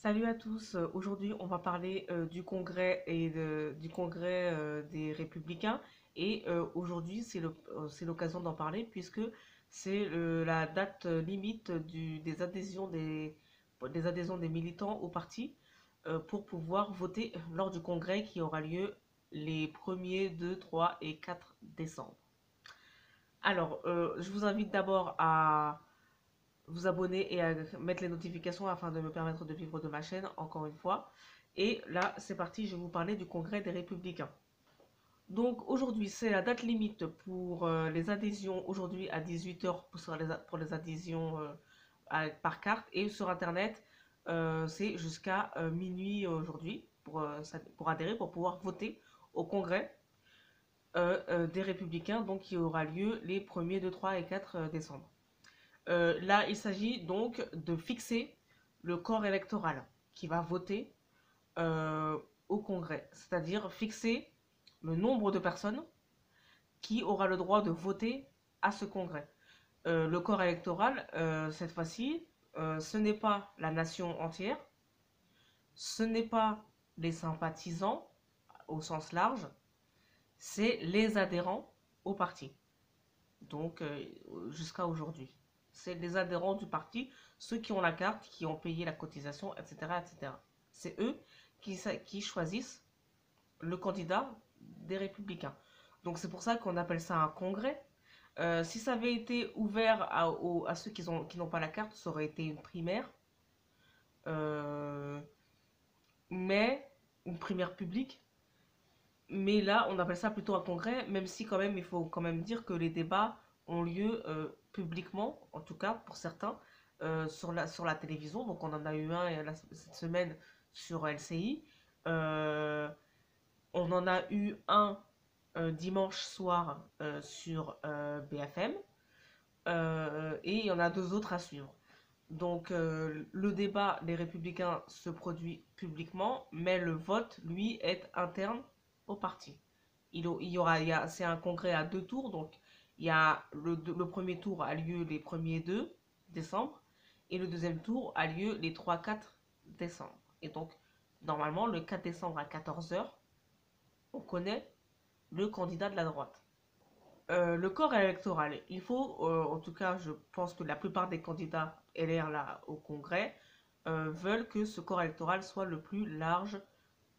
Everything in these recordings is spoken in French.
Salut à tous. Aujourd'hui, on va parler du congrès du congrès des Républicains. Et aujourd'hui, c'est l'occasion d'en parler puisque c'est la date limite des adhésions des militants au parti pour pouvoir voter lors du congrès qui aura lieu les 1er, 2, 3 et 4 décembre. Alors, je vous invite d'abord à vous abonner et à mettre les notifications afin de me permettre de vivre de ma chaîne, encore une fois. Et là, c'est parti, je vais vous parler du congrès des Républicains. Donc aujourd'hui, c'est la date limite pour les adhésions, aujourd'hui à 18 h pour les adhésions par carte. Et sur Internet, c'est jusqu'à minuit aujourd'hui pour adhérer, pour pouvoir voter au congrès des Républicains, donc qui aura lieu les 1er, 2, 3 et 4 décembre. Là, il s'agit donc de fixer le corps électoral qui va voter euh, au Congrès, c'est-à-dire fixer le nombre de personnes qui aura le droit de voter à ce Congrès. Le corps électoral, cette fois-ci, ce n'est pas la nation entière, ce n'est pas les sympathisants au sens large, c'est les adhérents au parti. Donc jusqu'à aujourd'hui. C'est les adhérents du parti, ceux qui ont la carte, qui ont payé la cotisation, etc. etc. C'est eux qui choisissent le candidat des républicains. Donc c'est pour ça qu'on appelle ça un congrès. Si ça avait été ouvert à ceux qui n'ont pas la carte, ça aurait été une primaire. Euh, mais une primaire publique. Mais là, on appelle ça plutôt un congrès, même si quand même, il faut quand même dire que les débats ont lieu publiquement, en tout cas pour certains, sur la télévision. Donc on en a eu un cette semaine sur LCI. Euh, on en a eu un dimanche soir sur BFM. Et il y en a deux autres à suivre. Donc le débat des républicains se produit publiquement, mais le vote, lui, est interne au parti. C'est un congrès à deux tours, donc il y a le premier tour a lieu les 1er 2 décembre, et le deuxième tour a lieu les 3-4 décembre. Et donc, normalement, le 4 décembre à 14 h, on connaît le candidat de la droite. Le corps électoral, il faut, en tout cas, je pense que la plupart des candidats LR là au Congrès veulent que ce corps électoral soit le plus large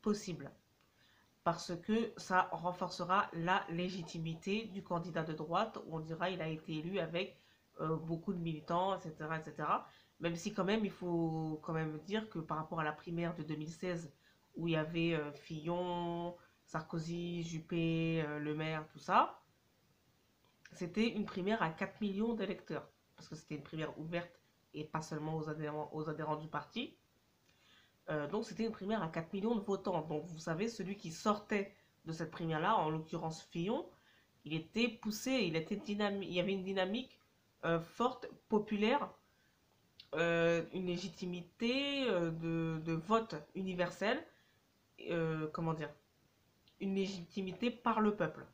possible, parce que ça renforcera la légitimité du candidat de droite. On dira il a été élu avec beaucoup de militants, etc., etc. Même si quand même, il faut quand même dire que par rapport à la primaire de 2016, où il y avait Fillon, Sarkozy, Juppé, Le Maire, tout ça, c'était une primaire à 4 millions d'électeurs, parce que c'était une primaire ouverte et pas seulement aux adhérents du parti. Donc c'était une primaire à 4 millions de votants. Donc vous savez, celui qui sortait de cette primaire-là, en l'occurrence Fillon, il était poussé, il y avait une dynamique forte, populaire, une légitimité de vote universel, comment dire, une légitimité par le peuple.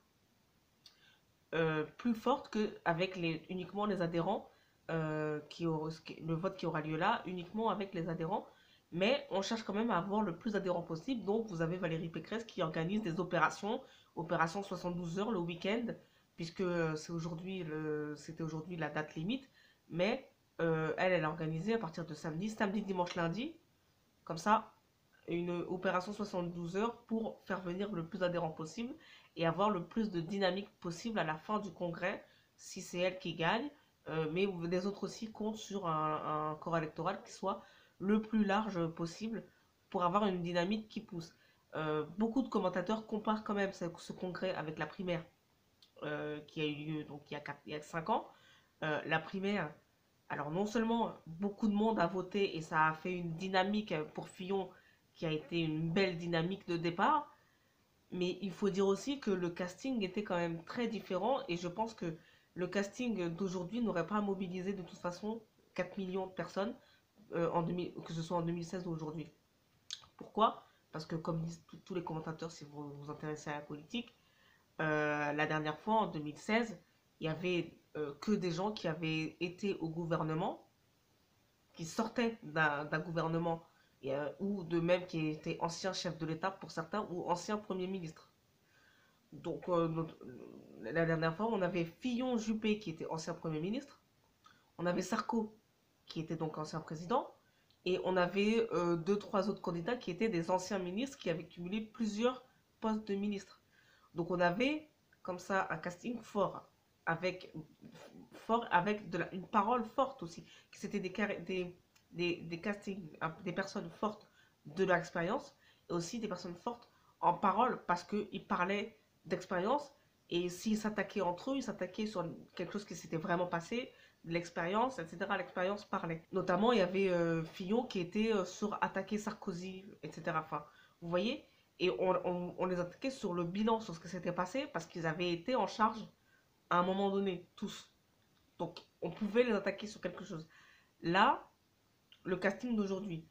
Plus forte qu'avec uniquement les adhérents, le vote qui aura lieu là, uniquement avec les adhérents. Mais on cherche quand même à avoir le plus d'adhérents possible. Donc vous avez Valérie Pécresse qui organise des opérations 72 heures le week-end, puisque c'était aujourd'hui la date limite. Mais elle a organisé à partir de samedi, dimanche, lundi, comme ça, une opération 72 heures pour faire venir le plus d'adhérents possible et avoir le plus de dynamique possible à la fin du congrès, si c'est elle qui gagne. Mais les autres aussi comptent sur un corps électoral qui soit le plus large possible pour avoir une dynamique qui pousse. Beaucoup de commentateurs comparent quand même ce congrès avec la primaire qui a eu lieu donc il y a 5 ans. La primaire, alors non seulement beaucoup de monde a voté et ça a fait une dynamique pour Fillon qui a été une belle dynamique de départ, mais il faut dire aussi que le casting était quand même très différent et je pense que le casting d'aujourd'hui n'aurait pas mobilisé de toute façon 4 millions de personnes, que ce soit en 2016 ou aujourd'hui. Pourquoi? Parce que comme disent tous les commentateurs, si vous vous intéressez à la politique, la dernière fois, en 2016, il y avait que des gens qui avaient été au gouvernement, qui sortaient d'un gouvernement ou de même qui était ancien chef de l'État pour certains, ou ancien Premier ministre. Donc, la dernière fois, on avait Fillon Juppé qui était ancien Premier ministre, on avait Sarko qui était donc ancien président, et on avait deux, trois autres candidats qui étaient des anciens ministres qui avaient cumulé plusieurs postes de ministre. Donc on avait comme ça un casting avec, avec une parole forte aussi. C'était des castings, des personnes fortes de l'expérience et aussi des personnes fortes en parole parce qu'ils parlaient d'expérience et s'ils s'attaquaient entre eux, ils s'attaquaient sur quelque chose qui s'était vraiment passé, de l'expérience, etc. L'expérience parlait. Notamment, il y avait Fillon qui était sur attaquer Sarkozy, etc. Enfin, vous voyez. Et on les attaquait sur le bilan, sur ce qui s'était passé, parce qu'ils avaient été en charge à un moment donné, tous. Donc, on pouvait les attaquer sur quelque chose. Là, le casting d'aujourd'hui,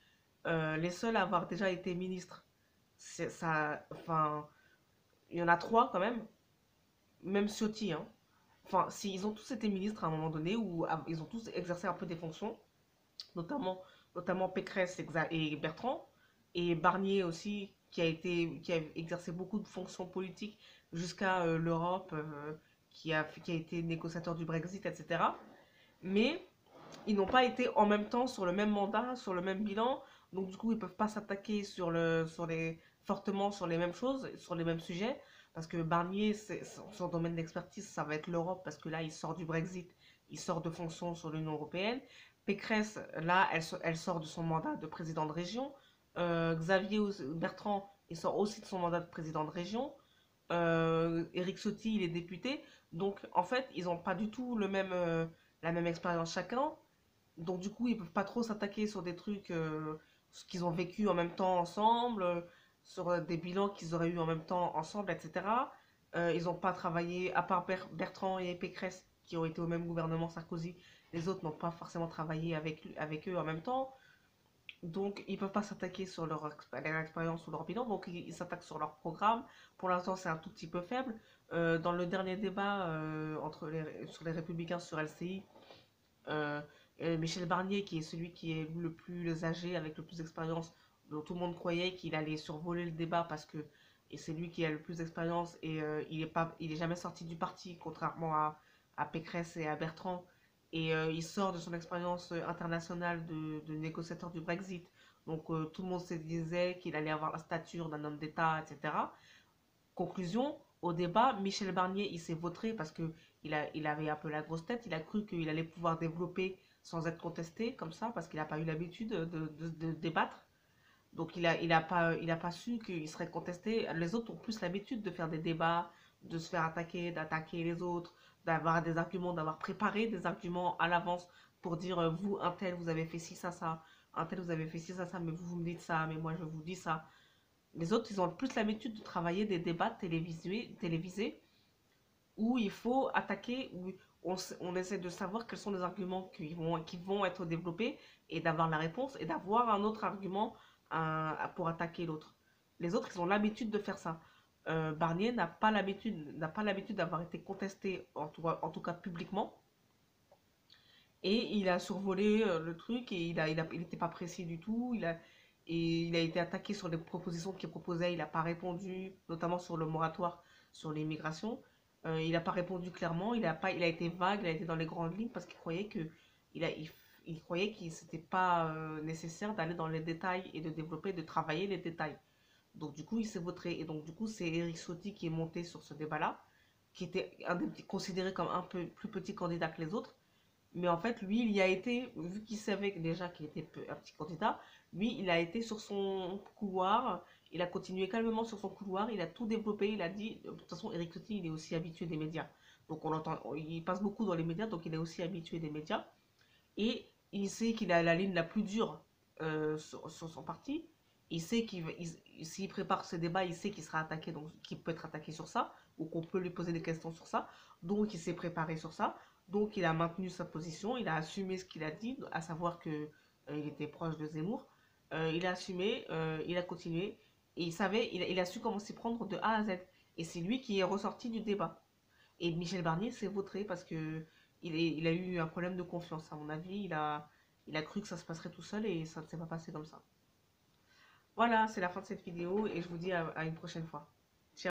les seuls à avoir déjà été ministres, ça, enfin, il y en a trois quand même Ciotti, hein. Enfin, si, ils ont tous été ministres à un moment donné, ou ils ont tous exercé un peu des fonctions, notamment, notamment Pécresse et Bertrand, et Barnier aussi, qui a exercé beaucoup de fonctions politiques jusqu'à l'Europe, qui a été négociateur du Brexit, etc. Mais ils n'ont pas été en même temps sur le même mandat, sur le même bilan, donc du coup ils peuvent pas s'attaquer fortement sur les mêmes choses, sur les mêmes sujets, parce que Barnier, son domaine d'expertise, ça va être l'Europe, parce que là il sort du Brexit, il sort de fonctions sur l'Union européenne. Pécresse, là, elle sort de son mandat de président de région. Xavier Bertrand, il sort aussi de son mandat de président de région. Éric Ciotti, il est député. Donc, en fait, ils n'ont pas du tout la même expérience chacun. Donc, du coup, ils peuvent pas trop s'attaquer sur des trucs ce qu'ils ont vécu en même temps ensemble, sur des bilans qu'ils auraient eu en même temps ensemble, etc. Ils n'ont pas travaillé, à part Bertrand et Pécresse, qui ont été au même gouvernement Sarkozy, les autres n'ont pas forcément travaillé avec eux en même temps. Donc, ils ne peuvent pas s'attaquer sur leur expérience ou leur bilan, donc ils s'attaquent sur leur programme. Pour l'instant, c'est un tout petit peu faible. Dans le dernier débat sur les Républicains sur LCI, euh, Michel Barnier, qui est celui qui est le plus âgé, avec le plus d'expérience, dont tout le monde croyait qu'il allait survoler le débat parce que et c'est lui qui a le plus d'expérience et il est jamais sorti du parti, contrairement à Pécresse et à Bertrand. Et il sort de son expérience internationale de négociateur du Brexit. Donc tout le monde se disait qu'il allait avoir la stature d'un homme d'État, etc. Conclusion, au débat, Michel Barnier, il s'est vautré parce que il avait un peu la grosse tête. Il a cru qu'il allait pouvoir développer sans être contesté, comme ça, parce qu'il n'a pas eu l'habitude de débattre. Donc il a pas su qu'il serait contesté. Les autres ont plus l'habitude de faire des débats, de se faire attaquer, d'attaquer les autres, d'avoir des arguments, d'avoir préparé des arguments à l'avance pour dire vous, un tel, vous avez fait ci, ça, un tel, vous avez fait ci, ça, mais vous me dites ça, mais moi je vous dis ça. Les autres, ils ont plus l'habitude de travailler des débats télévisés où il faut attaquer, où on essaie de savoir quels sont les arguments qui vont être développés et d'avoir la réponse et d'avoir un autre argument pour attaquer l'autre. Les autres, ils ont l'habitude de faire ça. Barnier n'a pas l'habitude d'avoir été contesté, en tout cas publiquement, et il a survolé le truc et il n'était pas précis du tout. Et il a été attaqué sur les propositions qu'il proposait. Il n'a pas répondu, notamment sur le moratoire sur l'immigration. Il n'a pas répondu clairement. Il a été vague. Il a été dans les grandes lignes parce qu'il croyait il croyait qu'il n'était pas nécessaire d'aller dans les détails et de développer, de travailler les détails. Donc du coup, il s'est vautré. Et donc du coup, c'est Éric Ciotti qui est monté sur ce débat-là, qui était considéré comme un peu plus petit candidat que les autres. Mais en fait, lui, il y a été, vu qu'il savait déjà qu'il était un petit candidat, lui, il a été sur son couloir, il a continué calmement sur son couloir, il a tout développé, il a dit, de toute façon, Eric Ciotti, il est aussi habitué des médias. Donc on l'entend, il passe beaucoup dans les médias, donc il est aussi habitué des médias. Et il sait qu'il a la ligne la plus dure sur son parti. Il sait s'il prépare ce débat, il sait qu'il sera attaqué, donc qu'il peut être attaqué sur ça, ou qu'on peut lui poser des questions sur ça. Donc il s'est préparé sur ça. Donc il a maintenu sa position, il a assumé ce qu'il a dit, à savoir que il était proche de Zemmour. Il a assumé, il a continué, et il a su comment s'y prendre de A à Z. Et c'est lui qui est ressorti du débat. Et Michel Barnier s'est vautré parce que il a eu un problème de confiance. À mon avis, il a cru que ça se passerait tout seul et ça ne s'est pas passé comme ça. Voilà, c'est la fin de cette vidéo et je vous dis à une prochaine fois.